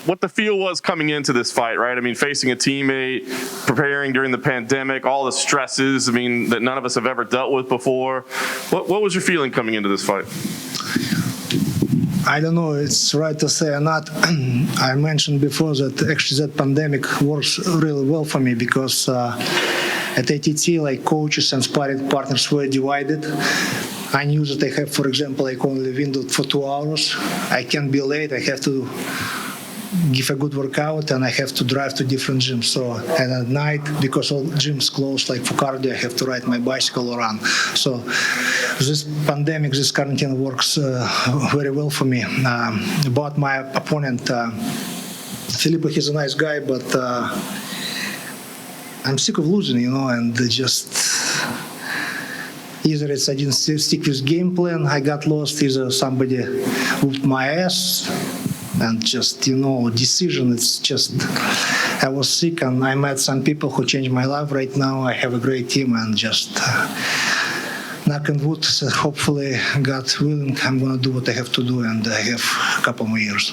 what the feel was coming into this fight, right? I mean, facing a teammate, preparing during the pandemic, all the stresses, I mean, that none of us have ever dealt with before. What was your feeling coming into this fight? I don't know, it's right to say or not. I mentioned before that actually that pandemic works really well for me because at ATT, like coaches and sparring partners were divided. I knew that I have, for example, like only window for 2 hours. I can't be late. I have to give a good workout and I have to drive to different gyms. So, and at night, because all gyms closed, like for cardio, I have to ride my bicycle or run. So this pandemic, this quarantine works very well for me. About my opponent, Filippo, he's a nice guy, but I'm sick of losing, and just either I didn't stick with game plan, I got lost, either somebody whooped my ass, and just, decision, it's just, I was sick and I met some people who changed my life right now. I have a great team and just knock on wood, so hopefully, God willing, I'm going to do what I have to do and I have a couple more years.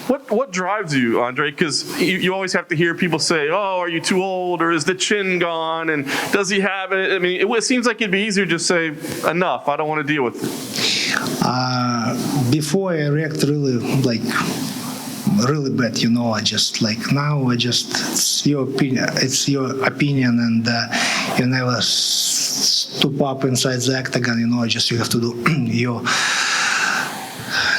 What drives you, Andrei? Because you always have to hear people say, oh, are you too old? Or is the chin gone? And does he have it? I mean, it seems like it'd be easier to just say, enough, I don't want to deal with it. Before I react really bad, I just now it's your opinion and you never stoop up inside the octagon, you have to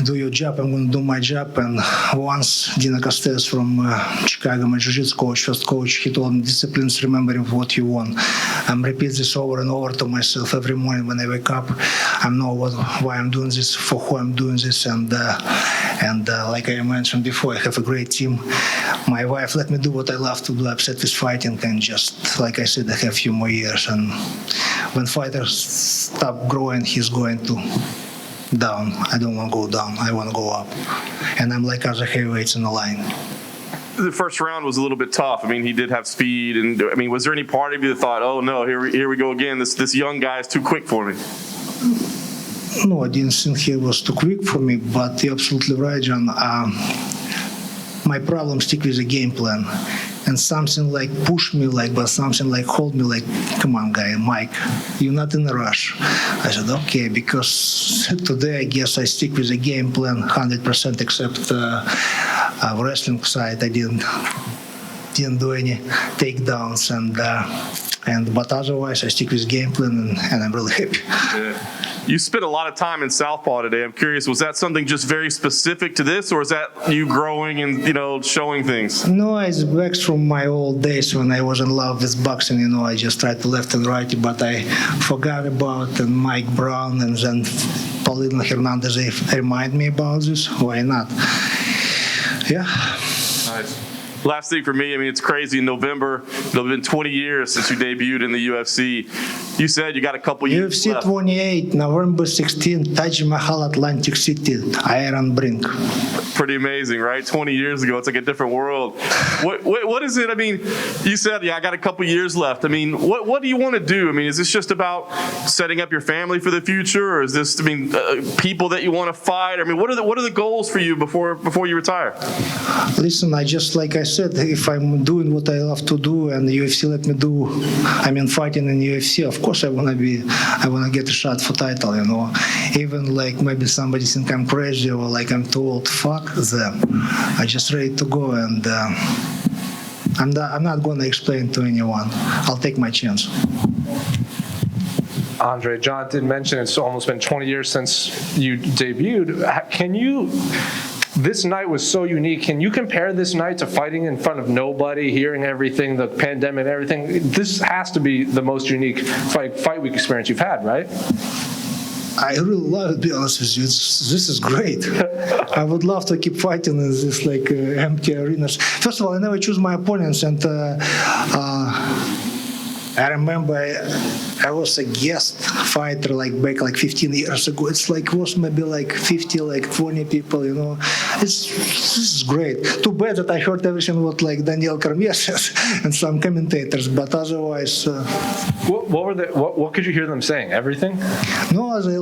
do your job. I'm going to do my job. And once Dina Costes from Chicago, my jiu-jitsu coach, first coach, he told me, disciplines, remembering what you want. I'm repeat this over and over to myself every morning when I wake up. I know why I'm doing this, for who I'm doing this. And like I mentioned before, I have a great team. My wife let me do what I love to do. I'm upset with fighting. And just, like I said, I have a few more years. And when fighters stop growing, he's going to down. I don't want to go down. I want to go up. And I'm like other heavyweights in the line. The first round was a little bit tough. I mean, he did have speed. And I mean, was there any part of you that thought, oh no, here we go again. This young guy is too quick for me? No, I didn't think he was too quick for me, but you're absolutely right, John. My problem stick with the game plan. And something like push me, but something like hold me, come on, guy, Mike, you're not in a rush. I said, okay, because today I guess I stick with the game plan 100%, except wrestling side. I didn't do any takedowns, but otherwise I stick with game plan, and I'm really happy. Yeah. You spent a lot of time in Southpaw today. I'm curious, was that something just very specific to this, or is that you growing and, showing things? No, it's back from my old days when I was in love with boxing. I just tried to left and right, but I forgot about Mike Brown, and then Paulino Hernandez, they remind me about this. Why not? Yeah. Nice. Last thing for me, I mean, it's crazy. In November, it'll have been 20 years since you debuted in the UFC. You said you got a couple years UFC left. 28, November 16, Taj Mahal, Atlantic City, Iron Brink. Pretty amazing, right? 20 years ago, it's like a different world. What is it? I mean, you said, I got a couple years left. I mean, what do you want to do? I mean, is this just about setting up your family for the future, or is this, people that you want to fight? I mean, what are the goals for you before you retire? Listen, like I said, if I'm doing what I love to do and the UFC let me do, fighting in UFC, of course I want to get a shot for title, Even maybe somebody think I'm crazy or I'm too old, fuck them. I'm just ready to go, and I'm not going to explain to anyone. I'll take my chance. Andrei, John did mention it's almost been 20 years since you debuted. This night was so unique. Can you compare this night to fighting in front of nobody, hearing everything, the pandemic and everything? This has to be the most unique fight week experience you've had, right? I really love it, to be honest with you. This is great. I would love to keep fighting in this empty arenas. First of all, I never choose my opponents, and I remember I was a guest fighter back 15 years ago. It's was maybe 50, 20 people, This is great. Too bad that I heard everything what Daniel Cormier says and some commentators, but otherwise. What could you hear them saying? Everything? No, they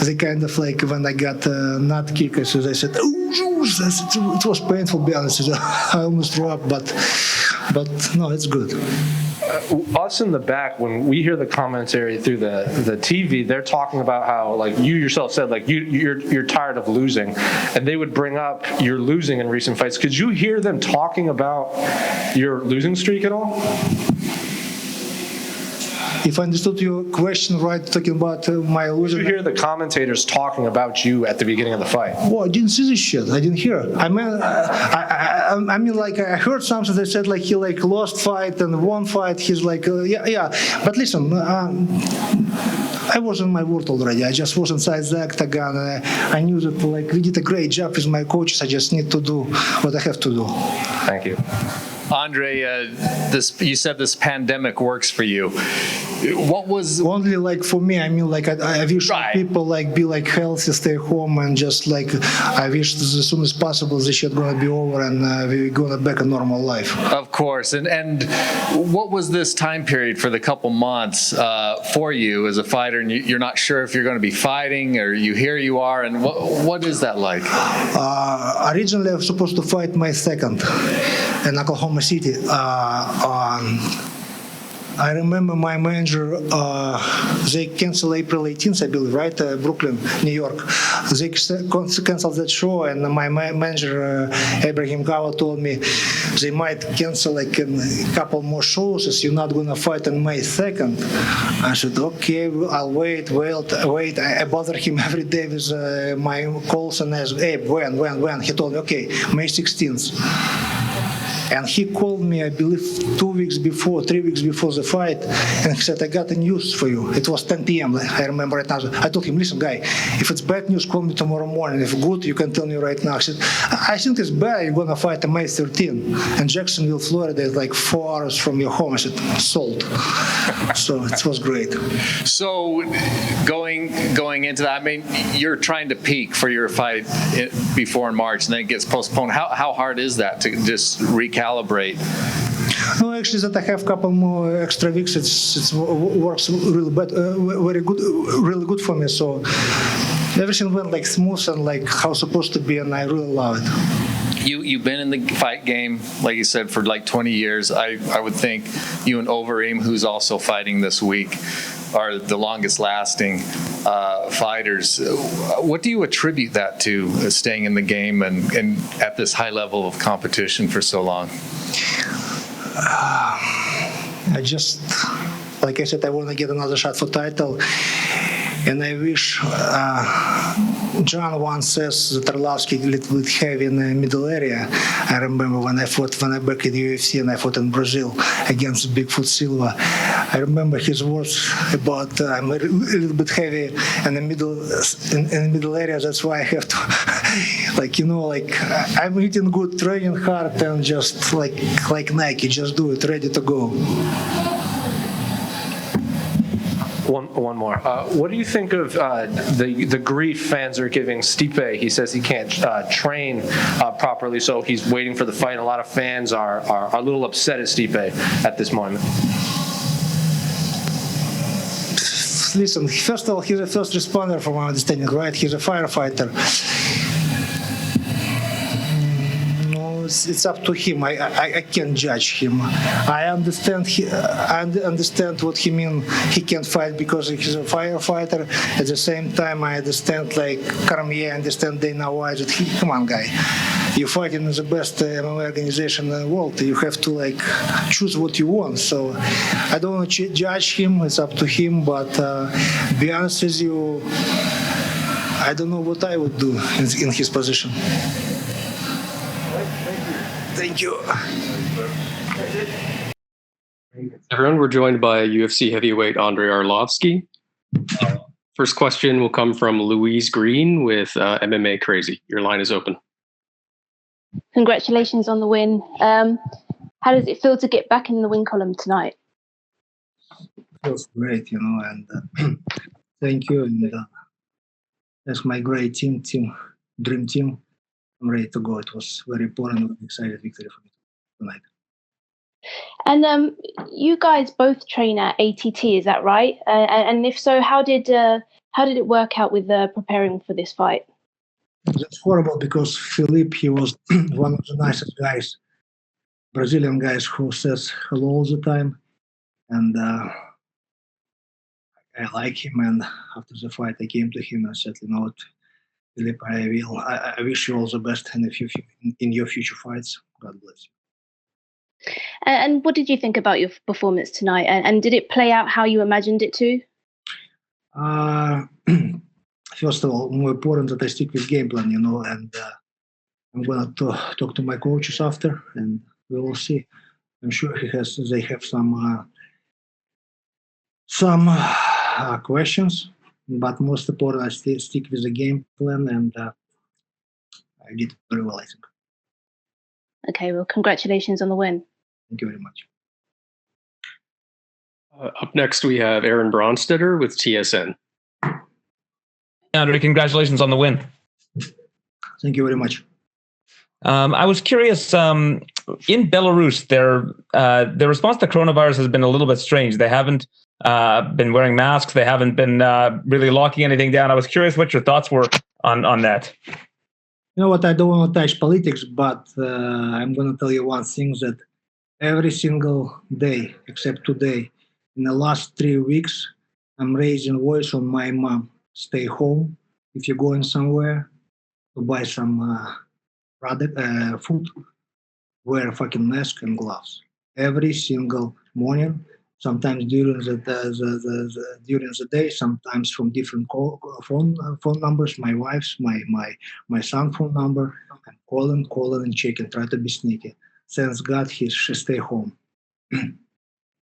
they kind of when I got nut kick, so they said, "Oh, it was painful." To be honest, I almost threw up, but no, it's good. Us in the back, when we hear the commentary through the TV, they're talking about how, you yourself said, you're tired of losing, and they would bring up you're losing in recent fights. Could you hear them talking about your losing streak at all? If I understood your question right, talking about my losing. Did you hear the commentators talking about you at the beginning of the fight? Oh, I didn't see this shit. I didn't hear. I mean, I heard something. They said he lost fight and won fight. He's yeah. But listen, I was in my world already. I just was inside the octagon. I knew that we did a great job with my coaches. I just need to do what I have to do. Thank you. Andrei, you said this pandemic works for you. What was only for me? I mean, I wish people be healthy, stay home, and just I wish as soon as possible this shit gonna be over and we're gonna back a normal life. Of course, and what was this time period for the couple months for you as a fighter? And you're not sure if you're going to be fighting, or here you are, and what is that like? Originally, I was supposed to fight my second in Oklahoma City. I remember my manager, they canceled April 18th, I believe, right? Brooklyn, New York. They canceled that show, and my manager, Abraham Kawa, told me they might cancel a couple more shows as you're not going to fight on May 2nd. I said, okay, I'll wait. I bother him every day with my calls and asked, hey, when? He told me, okay, May 16th. And he called me, I believe, 3 weeks before the fight, and he said, I got a news for you. It was 10 p.m., I remember right now. I told him, listen, guy, if it's bad news, call me tomorrow morning. If good, you can tell me right now. I said, I think it's bad. You're going to fight on May 13th. And Jacksonville, Florida is 4 hours from your home. I said, sold. So it was great. So going into that, I mean, you're trying to peak for your fight before in March, and then it gets postponed. How hard is that to just recalibrate? No, actually, that I have a couple more extra weeks. It works really really good for me. So everything went smooth and how it's supposed to be, and I really love it. You've been in the fight game, like you said, for 20 years. I would think you and Overeem, who's also fighting this week, are the longest lasting fighters. What do you attribute that to, staying in the game and at this high level of competition for so long? I just, like I said, I want to get another shot for title. And I wish John once says that Arlovski a little bit heavy in the middle area. I remember when I back in the UFC and I fought in Brazil against Bigfoot Silva. I remember his words about I'm a little bit heavy in the middle area. That's why I have to, I'm eating good, training hard, and just like Nike, just do it, ready to go. One more. What do you think of the grief fans are giving Stipe? He says he can't train properly, so he's waiting for the fight. A lot of fans are a little upset at Stipe at this moment. Listen, first of all, he's a first responder, from my understanding, right? He's a firefighter. It's up to him. I can't judge him. I understand what he means. He can't fight because he's a firefighter. At the same time, I understand Cormier, I understand Dana White. That come on, guy, you're fighting in the best MMA organization in the world. You have to choose what you want. So I don't want to judge him. It's up to him. But be honest with you, I don't know what I would do in his position. Thank you. Everyone, we're joined by UFC heavyweight Andrei Arlovski. First question will come from Louise Green with MMA Crazy. Your line is open. Congratulations on the win. How does it feel to get back in the win column tonight? feels great, and thank you. And that's my great dream team. I'm ready to go. It was very important and excited victory for me tonight. And you guys both train at ATT, is that right? And if so, how did it work out with preparing for this fight? That's horrible because Philippe, he was one of the nicest guys, Brazilian guys who says hello all the time. And I like him. And after the fight, I came to him and said, what, Philippe, I wish you all the best in your future fights. God bless you. And what did you think about your performance tonight? And did it play out how you imagined it to? First of all, more important that I stick with game plan, and I'm going to talk to my coaches after, and we will see. I'm sure they have some questions, but most important, I still stick with the game plan, and I did very well, I think. Okay, well, congratulations on the win. Thank you very much. Up next, we have Aaron Bronstetter with TSN. Andrei, congratulations on the win. Thank you very much. I was curious, in Belarus, their response to coronavirus has been a little bit strange. They haven't been wearing masks. They haven't been really locking anything down. I was curious what your thoughts were on that. You know what, I don't want to touch politics, but I'm going to tell you one thing, that every single day, except today, in the last 3 weeks, I'm raising voice on my mom. Stay home. If you're going somewhere to buy some food, wear a fucking mask and gloves. Every single morning, sometimes during the day, sometimes from different phone numbers, my wife's, my son's phone number. I'm calling and checking, try to be sneaky. Thanks God she stay home.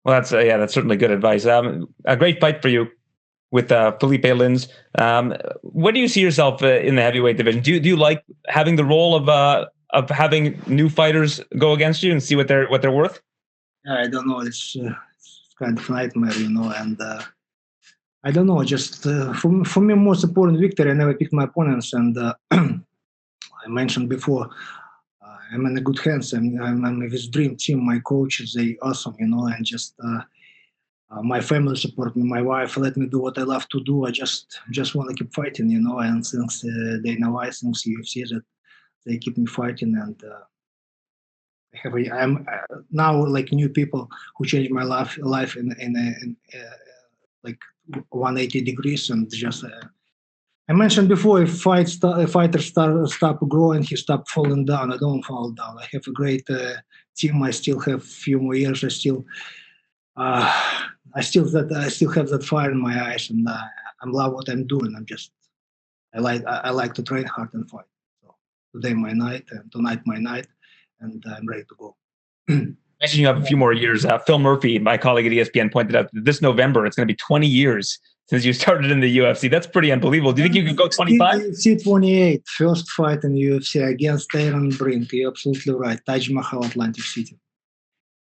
Well, that's certainly good advice. A great fight for you with Felipe Lins. Where do you see yourself in the heavyweight division? Do you like having the role of having new fighters go against you and see what they're worth? I don't know. It's kind of nightmare, and I don't know. Just for me, most important victory. I never pick my opponents, and I mentioned before, I'm in a good hands. I'm with his dream team. My coaches, they awesome, and just my family support me. My wife let me do what I love to do. I just want to keep fighting, and since Dana White, since UFC, that they keep me fighting, and I'm now like new people who changed my life in like 180 degrees, and just I mentioned before, if fighter stop growing, he stop falling down. I don't fall down. I have a great team. I still have a few more years. I still have that fire in my eyes, and I love what I'm doing. I like to train hard and fight. So today my night, and tonight my night, and I'm ready to go. Mentioned you have a few more years. Phil Murphy, my colleague at ESPN, pointed out that this November it's going to be 20 years since you started in the UFC. That's pretty unbelievable. Do you think you can go 25? UFC 28, first fight in UFC against Aaron Brink. You're absolutely right. Taj Mahal, Atlantic City.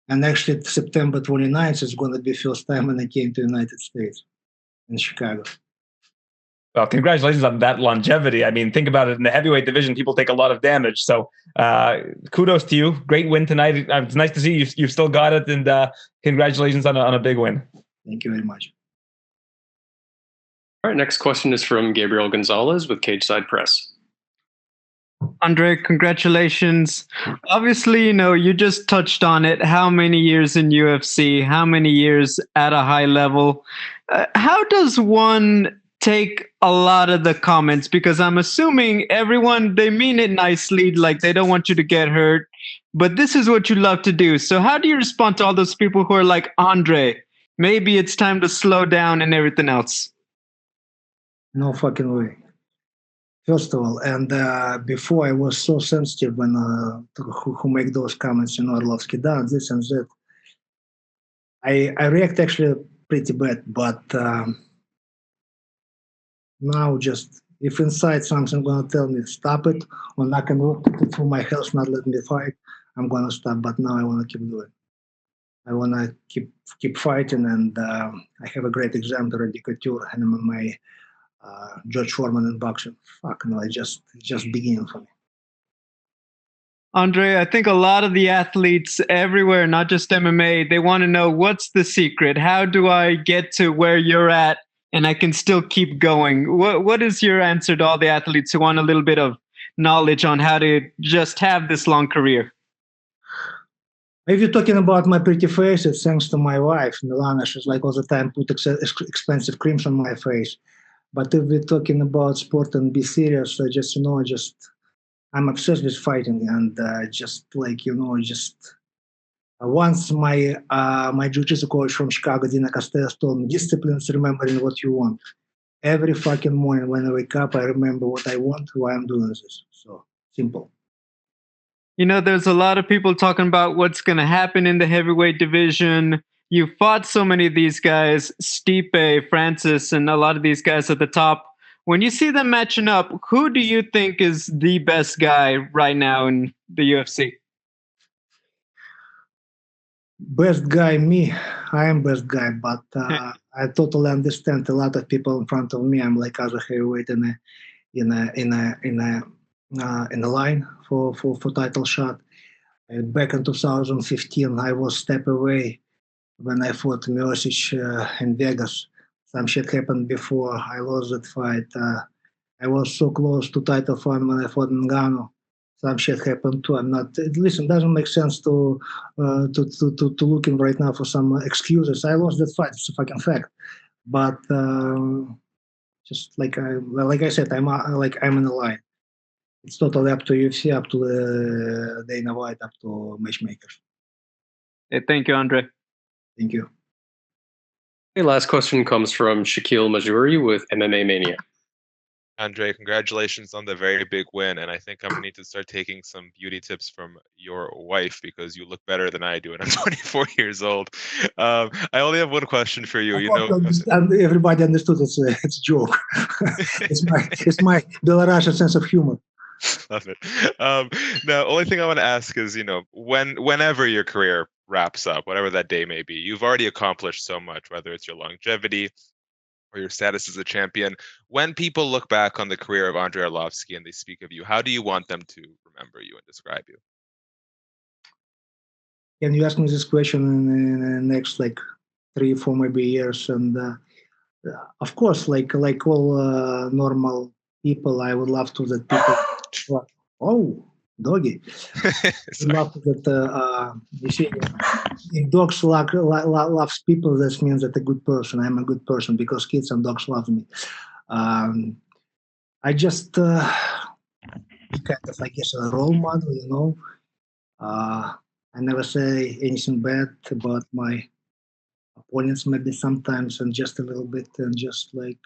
And actually, September 29th is going to be first time when I came to the United States in Chicago. Well, congratulations on that longevity. I mean, think about it. In the heavyweight division, people take a lot of damage. So kudos to you. Great win tonight. It's nice to see you've still got it. And congratulations on a big win. Thank you very much. All right, next question is from Gabriel Gonzalez with Cageside Press. Andrei, congratulations. Obviously, you just touched on it. How many years in UFC? How many years at a high level? How does one take a lot of the comments? Because I'm assuming everyone, they mean it nicely, like they don't want you to get hurt, but this is what you love to do. So how do you respond to all those people who are like, Andrei, maybe it's time to slow down and everything else? No fucking way. First of all, and before I was so sensitive when who make those comments, Arlovski done this and that. I react actually pretty bad, but now just if inside something gonna tell me stop it or not gonna through my health, not let me fight, I'm gonna stop. But now I wanna keep doing. I want to keep fighting, and I have a great example already, couture and MMA, George Foreman in boxing. Fuck no, it's just beginning for me. Andre, I think a lot of the athletes everywhere, not just MMA, they want to know what's the secret? How do I get to where you're at and I can still keep going? What is your answer to all the athletes who want a little bit of knowledge on how to just have this long career? If you're talking about my pretty face, it's thanks to my wife, Milana. She's like all the time put expensive creams on my face. But if we're talking about sport and be serious, I'm obsessed with fighting, and once my jiu-jitsu coach from Chicago, Dina Castells, told me, discipline is remembering what you want. Every fucking morning when I wake up, I remember what I want, why I'm doing this. So simple. You know, there's a lot of people talking about what's going to happen in the heavyweight division. You fought so many of these guys, Stipe, Francis, and a lot of these guys at the top. When you see them matching up, who do you think is the best guy right now in the UFC? Best guy, me. I am best guy, but I totally understand a lot of people in front of me. I'm like other heavyweight in a line for title shot. Back in 2015, I was step away when I fought Miocic in Vegas. Some shit happened before I lost that fight. I was so close to title fight when I fought Ngannou. Some shit happened too. I'm not. Listen, it doesn't make sense to looking right now for some excuses. I lost that fight. It's a fucking fact. But just like I said, I'm in the line. It's totally up to UFC, up to the Dana White, up to matchmakers. Hey, thank you, Andre. Thank you. Okay, last question comes from Shaquille Majuri with MMA Mania. Andre, congratulations on the very big win, and I think I'm gonna need to start taking some beauty tips from your wife because you look better than I do, and I'm 24 years old. I only have one question for you. Everybody understood it's a joke. it's my Belarusian sense of humor. Love it. Now, only thing I want to ask is, whenever your career wraps up, whatever that day may be, you've already accomplished so much, whether it's your longevity or your status as a champion. When people look back on the career of Andrei Arlovski and they speak of you, how do you want them to remember you and describe you? Can you ask me this question in the next 3-4 maybe years? And of course, like all normal people, I would love to that people. Oh, doggy! Love that you see, if dogs loves people, that means that a good person. I'm a good person because kids and dogs love me. I just kind of, I guess, a role model. I never say anything bad about my opponents, maybe sometimes, and just a little bit, and just I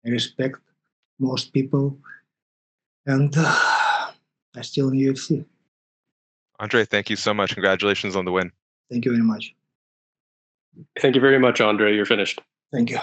respect most people. And I'm still in UFC. Andre, thank you so much. Congratulations on the win. Thank you very much. Thank you very much, Andre. You're finished. Thank you.